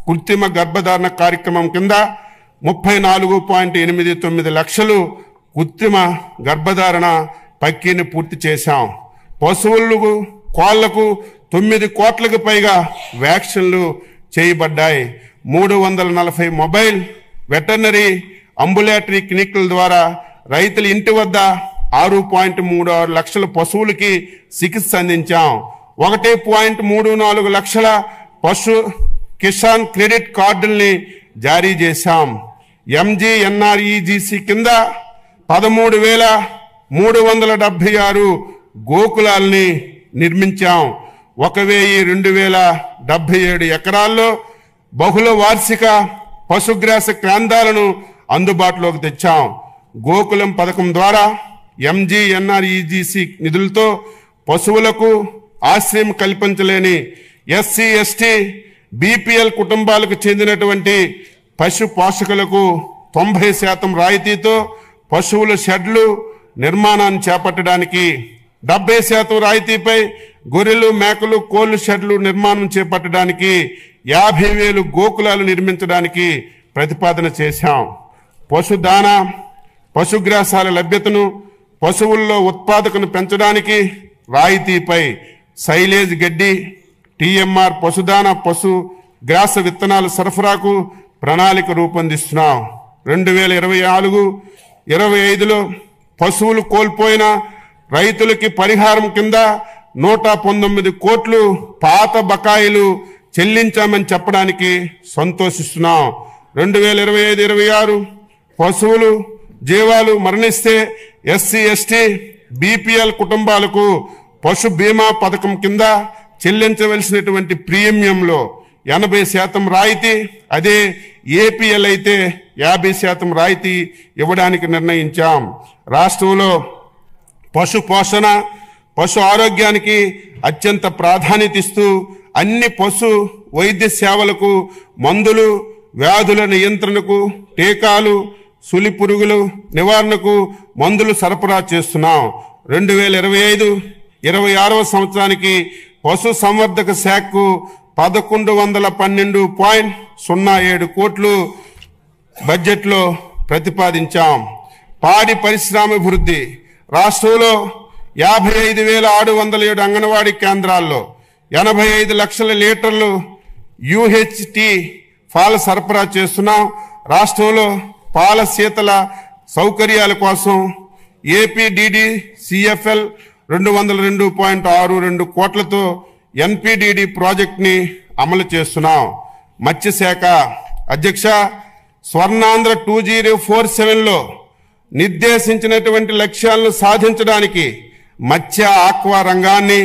కృత్రిమ గర్భధారణ కార్యక్రమం కింద 34.89 లక్షలు కృత్రిమ గర్భధారణ ప్రక్రియను పూర్తి చేశాం. పశువులకు, కోళ్లకు 9 కోట్లకు పైగా వ్యాక్సిన్లు చేయబడ్డాయి. 340 మొబైల్ వెటర్నరీ అంబులేటరీ క్లినిక్ల ద్వారా రైతుల ఇంటి వద్ద 6.36 లక్షల పశువులకి చికిత్స అందించాం. 1.34 లక్షల పశు కిసాన్ క్రెడిట్ కార్డుల్ని జారీ చేశాం. MGNREGC కింద 13,376 గోకులాల్ని నిర్మించాం. 1,277 ఎకరాల్లో బహుళ వార్షిక పశుగ్రాస కేంద్రాలను అందుబాటులోకి తెచ్చాం. గోకులం పథకం ద్వారా MGNREGC నిధులతో పశువులకు ఆశ్రయం కల్పించలేని SC, ST, BPL కుటుంబాలకు చెందినటువంటి పశు పోషకులకు 90% రాయితీతో పశువుల షెడ్లు నిర్మాణాన్ని చేపట్టడానికి, 70% రాయితీపై గొర్రెలు, మేకలు, కోళ్లు షెడ్లు నిర్మాణం చేపట్టడానికి, 50,000 గోకులాలు నిర్మించడానికి ప్రతిపాదన చేశాం. పశుదానా, పశుగ్రాసాల లభ్యతను, పశువుల్లో ఉత్పాదకను పెంచడానికి రాయితీపై సైలేజ్ గడ్డి, TMR పశుదానా, పశు గ్రాస విత్తనాల సరఫరాకు ప్రణాళిక రూపొందిస్తున్నాం. 2024-25లో పశువులు కోల్పోయిన రైతులకి పరిహారం కింద 119 కోట్లు పాత బకాయిలు చెల్లించామని చెప్పడానికి సంతోషిస్తున్నాం. 2025-26 పశువులు జీవాలు మరణిస్తే SC, ST, BPL కుటుంబాలకు పశు బీమా పథకం కింద చెల్లించవలసినటువంటి ప్రీమియంలో 80% రాయితీ, అదే APL అయితే 50% రాయితీ ఇవ్వడానికి నిర్ణయించాం. రాష్ట్రంలో పశు పోషణ, పశు ఆరోగ్యానికి అత్యంత ప్రాధాన్యత ఇస్తూ అన్ని పశు వైద్య సేవలకు, మందులు, వ్యాధుల నియంత్రణకు, టీకాలు, సులి పురుగులు నివారణకు మందులు సరఫరా చేస్తున్నాం. 2025-26 సంవత్సరానికి పశు సంవర్ధక శాఖకు 1,112.07 కోట్లు బడ్జెట్లో ప్రతిపాదించాం. పాడి పరిశ్రమాభివృద్ధి రాష్ట్రంలో 55,607 అంగన్వాడీ కేంద్రాల్లో 85 లక్షల లీటర్లు UHT పాల సరఫరా చేస్తున్నాం. రాష్ట్రంలో పాల శీతల సౌకర్యాల కోసం APDD-CFL 202.62 కోట్లతో NPDD ప్రాజెక్ట్ని అమలు చేస్తున్నాం. మత్స్యశాఖ అధ్యక్ష, స్వర్ణాంధ్ర 2047లో నిర్దేశించినటువంటి లక్ష్యాలను సాధించడానికి మత్స్య ఆక్వా రంగాన్ని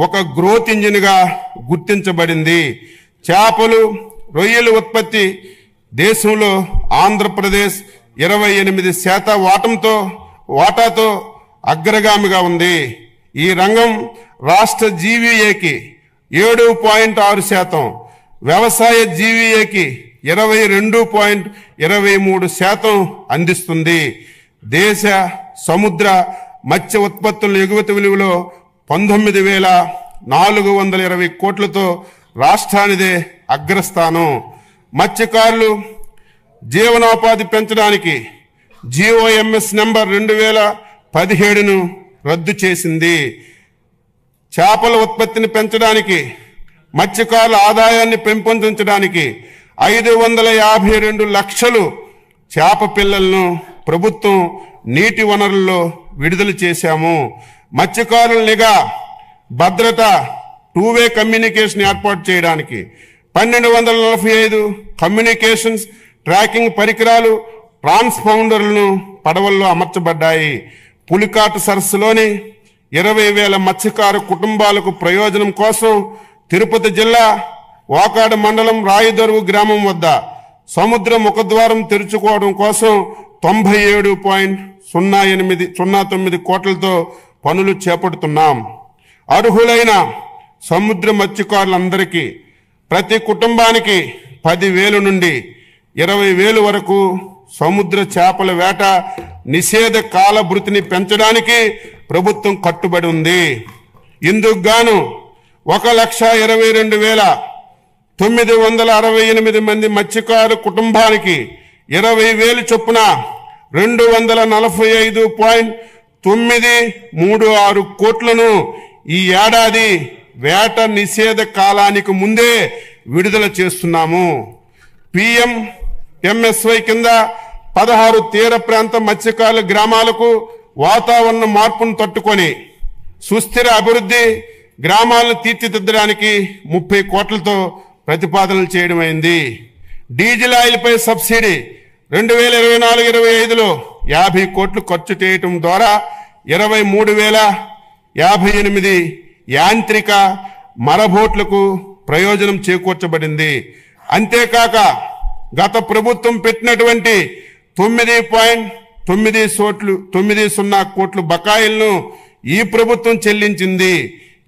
ఒక గ్రోత్ ఇంజిన్గా గుర్తించబడింది. చేపలు, రొయ్యల ఉత్పత్తి దేశంలో ఆంధ్రప్రదేశ్ 28% వాటాతో అగ్రగామిగా ఉంది. ఈ రంగం రాష్ట్ర జీవీఏకి 7.6%, వ్యవసాయ జీవీఏకి 22.23% అందిస్తుంది. దేశ సముద్ర మత్స్య ఉత్పత్తుల ఎగుమతి విలువలో 19,420 కోట్లతో రాష్ట్రానిదే అగ్రస్థానం. మత్స్యకారులు జీవనోపాధి పెంచడానికి GOMS నంబర్ 2017ను రద్దు చేసింది. చేపల ఉత్పత్తిని పెంచడానికి, మత్స్యకారుల ఆదాయాన్ని పెంపొందించడానికి 552 లక్షలు చేప పిల్లలను ప్రభుత్వం నీటి వనరుల్లో విడుదల చేశాము. మత్స్యకారుల నిఘా, భద్రత, 2-వే కమ్యూనికేషన్ ఏర్పాటు చేయడానికి 1,245 కమ్యూనికేషన్స్ ట్రాకింగ్ పరికరాలు, ట్రాన్స్పౌండర్లను పడవల్లో అమర్చబడ్డాయి. పులికాటు సరస్సులోని 20,000 మత్స్యకారు కుటుంబాలకు ప్రయోజనం కోసం తిరుపతి జిల్లా వాకాడు మండలం రాయిదరువు గ్రామం వద్ద సముద్ర ముఖద్వారం తెరుచుకోవడం కోసం 97.09 కోట్లతో పనులు చేపడుతున్నాం. అర్హులైన సముద్ర మత్స్యకారులందరికీ ప్రతి కుటుంబానికి 10,000 నుండి 20,000 వరకు సముద్ర చేపల వేట నిషేధ కాల భృతిని పెంచడానికి ప్రభుత్వం కట్టుబడి ఉంది. ఇందుకు గాను 1,22,968 మంది మత్స్యకారు కుటుంబానికి 20,000 చొప్పున 245.936 కోట్లను ఈ ఏడాది వేట నిషేధ కాలానికి ముందే విడుదల చేస్తున్నాము. PMMSY కింద 16 తీర ప్రాంత మత్స్యకారుల గ్రామాలకు వాతావరణ మార్పును తట్టుకొని సుస్థిర అభివృద్ధి గ్రామాలను తీర్చిదిద్దడానికి 30 కోట్లతో ప్రతిపాదనలు చేయడమైంది. డీజిల్ ఆయిల్పై సబ్సిడీ 2024-25లో 50 కోట్లు ఖర్చు చేయటం ద్వారా 23,058 యాంత్రిక మరబోట్లకు ప్రయోజనం చేకూర్చబడింది. అంతేకాక గత ప్రభుత్వం పెట్టినటువంటి 9.90 కోట్ల బకాయిలను ఈ ప్రభుత్వం చెల్లించింది.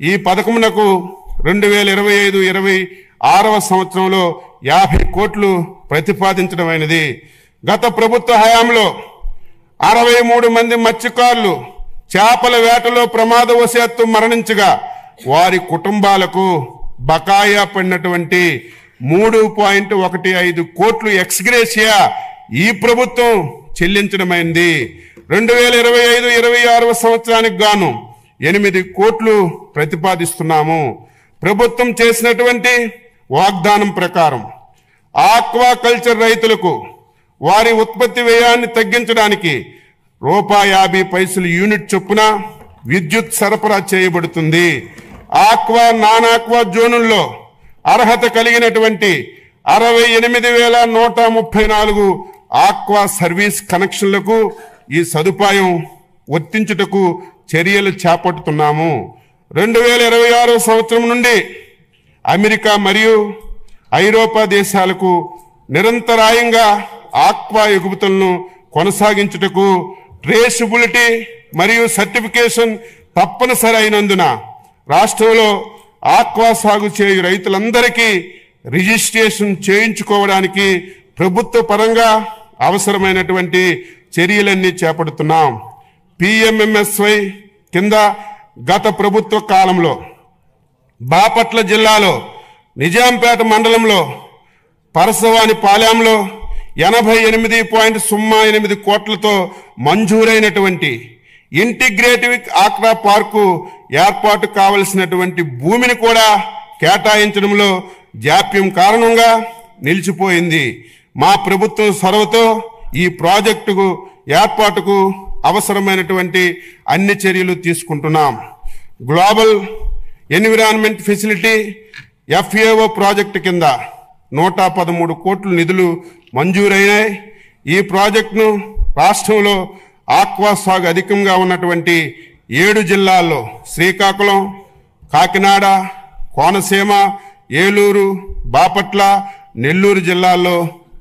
ఈ పథకమునకు 2025-26వ సంవత్సరంలో 50 కోట్లు ప్రతిపాదించడమైనది. గత ప్రభుత్వ హయాంలో 63 మంది మత్స్యకారులు చేపల వేటలో ప్రమాదవశాత్తు మరణించగా వారి కుటుంబాలకు బకాయా పడినటువంటి 3.15 కోట్లు ఎక్స్గ్రేషియా ఈ ప్రభుత్వం చెల్లించడమైంది. 2025-26వ సంవత్సరానికి గాను 8 కోట్లు ప్రతిపాదిస్తున్నాము. ప్రభుత్వం చేసినటువంటి వాగ్దానం ప్రకారం ఆక్వాకల్చర్ రైతులకు వారి ఉత్పత్తి వ్యయాన్ని తగ్గించడానికి ₹50 యూనిట్ చొప్పున విద్యుత్ సరఫరా చేయబడుతుంది. ఆక్వా నాన్ ఆక్వా జోనుల్లో అర్హత కలిగినటువంటి 68,134 ఆక్వా సర్వీస్ కనెక్షన్లకు ఈ సదుపాయం వర్తించుటకు చర్యలు చేపడుతున్నాము. 2026 సంవత్సరం నుండి అమెరికా మరియు ఐరోపా దేశాలకు నిరంతరాయంగా ఆక్వా ఎగుమతులను కొనసాగించుటకు ట్రేసబిలిటీ మరియు సర్టిఫికేషన్ తప్పనిసరి అయినందున రాష్ట్రంలో ఆక్వా సాగు చేయు రైతులందరికీ రిజిస్ట్రేషన్ చేయించుకోవడానికి ప్రభుత్వ పరంగా అవసరమైనటువంటి చర్యలన్నీ చేపడుతున్నాం. PMMSY కింద గత ప్రభుత్వ కాలంలో బాపట్ల జిల్లాలో నిజాంపేట మండలంలో పరసవాని పాలెంలో 88.08 కోట్లతో మంజూరైనటువంటి ఇంటిగ్రేటివ్ ఆక్వా పార్కు ఏర్పాటు కావలసినటువంటి భూమిని కూడా కేటాయించడంలో జాప్యం కారణంగా నిలిచిపోయింది. మా ప్రభుత్వం చొరవతో ఈ ప్రాజెక్టుకు ఏర్పాటుకు అవసరమైనటువంటి అన్ని చర్యలు తీసుకుంటున్నాం. Global environment facility FAO project కింద 113 కోట్ల నిధులు మంజూరైనాయి. ఈ ప్రాజెక్టును రాష్ట్రంలో ఆక్వా సాగు అధికంగా ఉన్నటువంటి 7 జిల్లాల్లో శ్రీకాకుళం, కాకినాడ, కోనసీమ, ఏలూరు, బాపట్ల, నెల్లూరు జిల్లాల్లో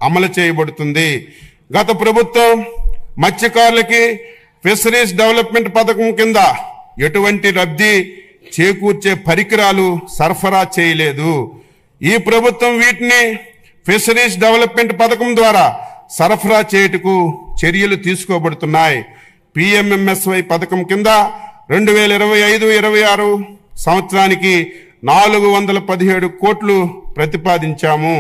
అమలు చేయబడుతుంది. గత ప్రభుత్వం మత్స్యకారులకి ఫిషరీస్ డెవలప్మెంట్ పథకం కింద ఎటువంటి లబ్ధి చేకూర్చే పరికరాలు సరఫరా చేయలేదు. ఈ ప్రభుత్వం వీటిని ఫిషరీస్ డెవలప్మెంట్ పథకం ద్వారా సరఫరా చేయుటకు చర్యలు తీసుకోబడుతున్నాయి. PMMSY పథకం కింద 2025-26 సంవత్సరానికి 417 కోట్లు ప్రతిపాదించాము.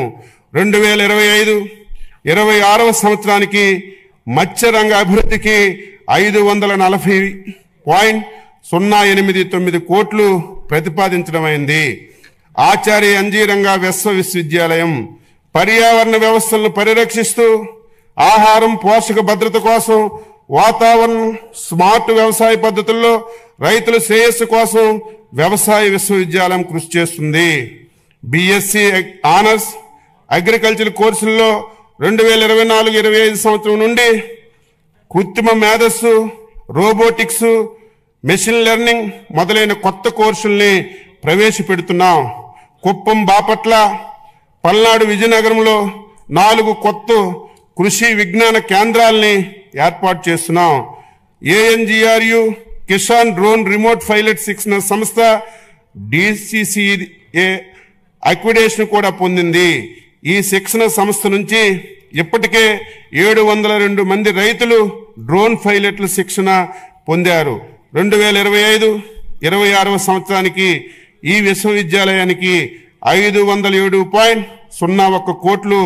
2025-26వ సంవత్సరానికి మత్స్యరంగ అభివృద్ధికి 540.089 కోట్లు ప్రతిపాదించడమైంది. ఆచార్య ఎన్జీ రంగా విశ్వవిద్యాలయం పర్యావరణ వ్యవస్థలను పరిరక్షిస్తూ ఆహారం పోషక భద్రత కోసం వాతావరణం స్మార్ట్ వ్యవసాయ పద్ధతుల్లో రైతుల శ్రేయస్సు కోసం వ్యవసాయ విశ్వవిద్యాలయం కృషి చేస్తుంది. BSc ఆనర్స్ అగ్రికల్చర్ కోర్సుల్లో 2024-25 సంవత్సరం నుండి కృత్రిమ మేధస్సు, రోబోటిక్స్, మెషిన్ లెర్నింగ్ మొదలైన కొత్త కోర్సుల్ని ప్రవేశపెడుతున్నాం. కుప్పం, బాపట్ల, పల్నాడు విజయనగరంలో 4 కొత్త కృషి విజ్ఞాన కేంద్రాలని ఏర్పాటు చేస్తున్నాం. ANGRU Kisan drone remote pilot శిక్షణ సంస్థ DCCA అక్విడేషన్ కూడా పొందింది. ఈ శిక్షణ సంస్థ నుంచి ఇప్పటికే 702 మంది రైతులు డ్రోన్ పైలట్ల శిక్షణ పొందారు. 2025-26 సంవత్సరానికి ఈ విశ్వవిద్యాలయానికి 507.01 కోట్లు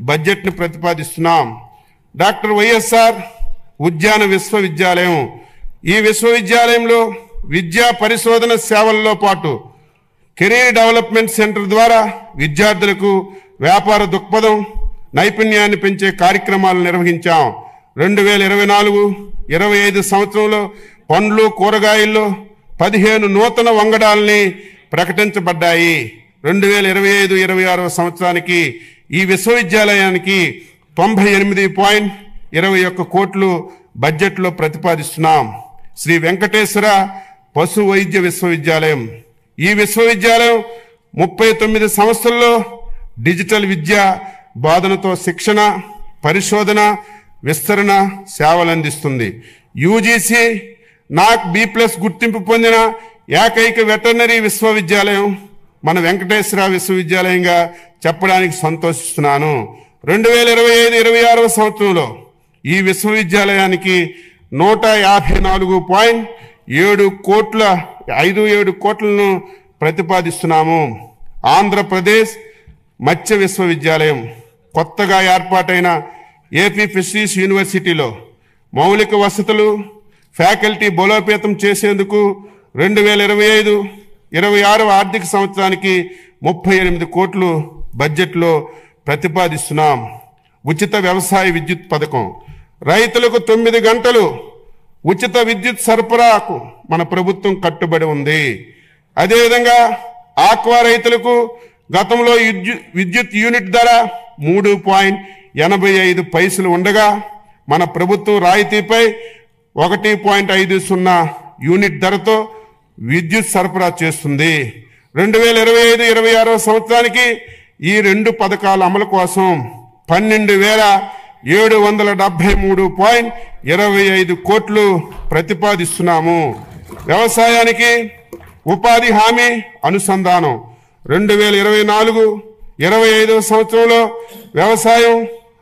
బడ్జెట్ను ప్రతిపాదిస్తున్నాం. డాక్టర్ వైఎస్ఆర్ ఉద్యాన విశ్వవిద్యాలయం. ఈ విశ్వవిద్యాలయంలో విద్యా పరిశోధన సేవల్లో పాటు కెరీర్ డెవలప్మెంట్ సెంటర్ ద్వారా విద్యార్థులకు వ్యాపార దృక్పథం నైపుణ్యాన్ని పెంచే కార్యక్రమాలు నిర్వహించాం. 2024-25 సంవత్సరంలో పండ్లు కూరగాయల్లో 15 నూతన వంగడాల్ని ప్రకటించబడ్డాయి. 2025-26 సంవత్సరానికి ఈ విశ్వవిద్యాలయానికి 98.21 కోట్లు బడ్జెట్లో ప్రతిపాదిస్తున్నాం. శ్రీ వెంకటేశ్వర పశు వైద్య విశ్వవిద్యాలయం. ఈ విశ్వవిద్యాలయం 39 సంవత్సరాల్లో డిజిటల్ విద్య బోధనతో శిక్షణ, పరిశోధన, విస్తరణ సేవలు అందిస్తుంది. UGC NAC B+ గుర్తింపు పొందిన ఏకైక వెటర్నరీ విశ్వవిద్యాలయం మన వెంకటేశ్వర విశ్వవిద్యాలయంగా చెప్పడానికి సంతోషిస్తున్నాను. 2025-26 సంవత్సరంలో ఈ విశ్వవిద్యాలయానికి 154.57 కోట్లను ప్రతిపాదిస్తున్నాము. ఆంధ్రప్రదేశ్ మత్స్య విశ్వవిద్యాలయం. కొత్తగా ఏర్పాటైన AP ఫిషరీస్ యూనివర్సిటీలో మౌలిక వసతులు, ఫ్యాకల్టీ బలోపేతం చేసేందుకు 2025-26 ఆర్థిక సంవత్సరానికి 38 కోట్లు బడ్జెట్లో ప్రతిపాదిస్తున్నాం. ఉచిత వ్యవసాయ విద్యుత్ పథకం. రైతులకు 9 గంటలు ఉచిత విద్యుత్ సరఫరాకు మన ప్రభుత్వం కట్టుబడి ఉంది. అదేవిధంగా ఆక్వా రైతులకు గతంలో విద్యుత్ యూనిట్ ధర 3.85 పైసలు ఉండగా మన ప్రభుత్వం రాయితీపై 1.50 యూనిట్ ధరతో విద్యుత్ సరఫరా చేస్తుంది. 2025-26 సంవత్సరానికి ఈ 2 పథకాల అమలు కోసం 12,773.25 కోట్లు ప్రతిపాదిస్తున్నాము. వ్యవసాయానికి ఉపాధి హామీ అనుసంధానం. 2024-25 సంవత్సరంలో వ్యవసాయం,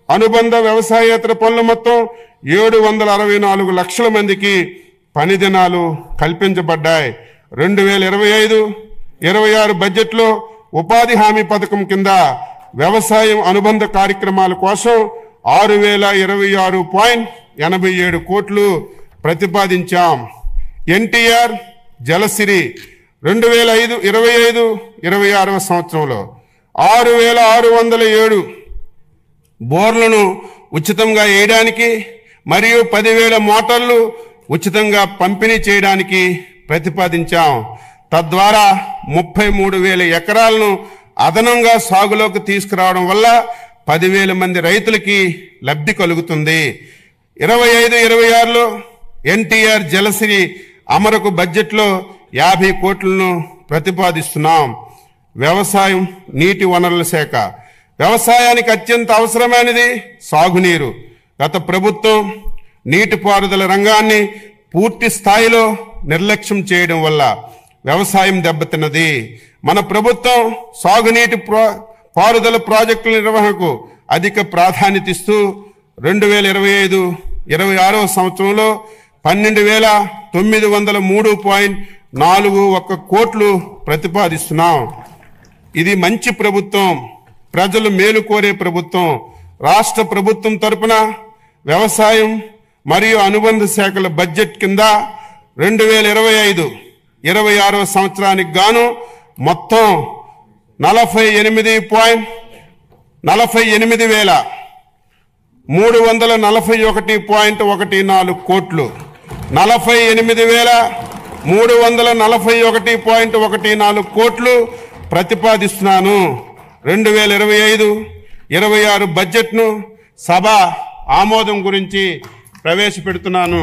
అనుబంధ వ్యవసాయేతర పనులు మొత్తం 764 లక్షల మందికి పని దినాలు కల్పించబడ్డాయి. 2025-26 బడ్జెట్లో ఉపాధి హామీ పథకం కింద వ్యవసాయం అనుబంధ కార్యక్రమాల కోసం 6,026.87 కోట్లు ప్రతిపాదించాం. NTR జలసిరి 2025-26 సంవత్సరంలో 6,607 బోర్లను ఉచితంగా వేయడానికి మరియు 10,000 మోటార్లు ఉచితంగా పంపిణీ చేయడానికి ప్రతిపాదించాం. తద్వారా 33,000 ఎకరాలను అదనంగా సాగులోకి తీసుకురావడం వల్ల 10,000 మంది రైతులకి లబ్ధి కలుగుతుంది. 25-26లో NTR జలసిరి అమరుకు బడ్జెట్లో 50 కోట్లను ప్రతిపాదిస్తున్నాం. వ్యవసాయం, నీటి వనరుల శాఖ. వ్యవసాయానికి అత్యంత అవసరమైనది సాగునీరు. గత ప్రభుత్వం నీటిపారుదల రంగాన్ని పూర్తి స్థాయిలో నిర్లక్ష్యం చేయడం వల్ల వ్యవసాయం దెబ్బతిన్నది. మన ప్రభుత్వం సాగునీటి పారుదల ప్రాజెక్టుల నిర్వహణకు అధిక ప్రాధాన్యత ఇస్తూ 2025-26 సంవత్సరంలో 12,903.41 కోట్లు ప్రతిపాదిస్తున్నాం. ఇది మంచి ప్రభుత్వం, ప్రజలు మేలు కోరే ప్రభుత్వం. రాష్ట్ర ప్రభుత్వం తరపున వ్యవసాయం మరియు అనుబంధ శాఖల బడ్జెట్ కింద 2025-26 సంవత్సరానికి గాను మొత్తం 48,341.14 కోట్లు 48,341.14 కోట్లు ప్రతిపాదిస్తున్నాను. 2025-26 బడ్జెట్ను సభ ఆమోదం గురించి ప్రవేశపెడుతున్నాను.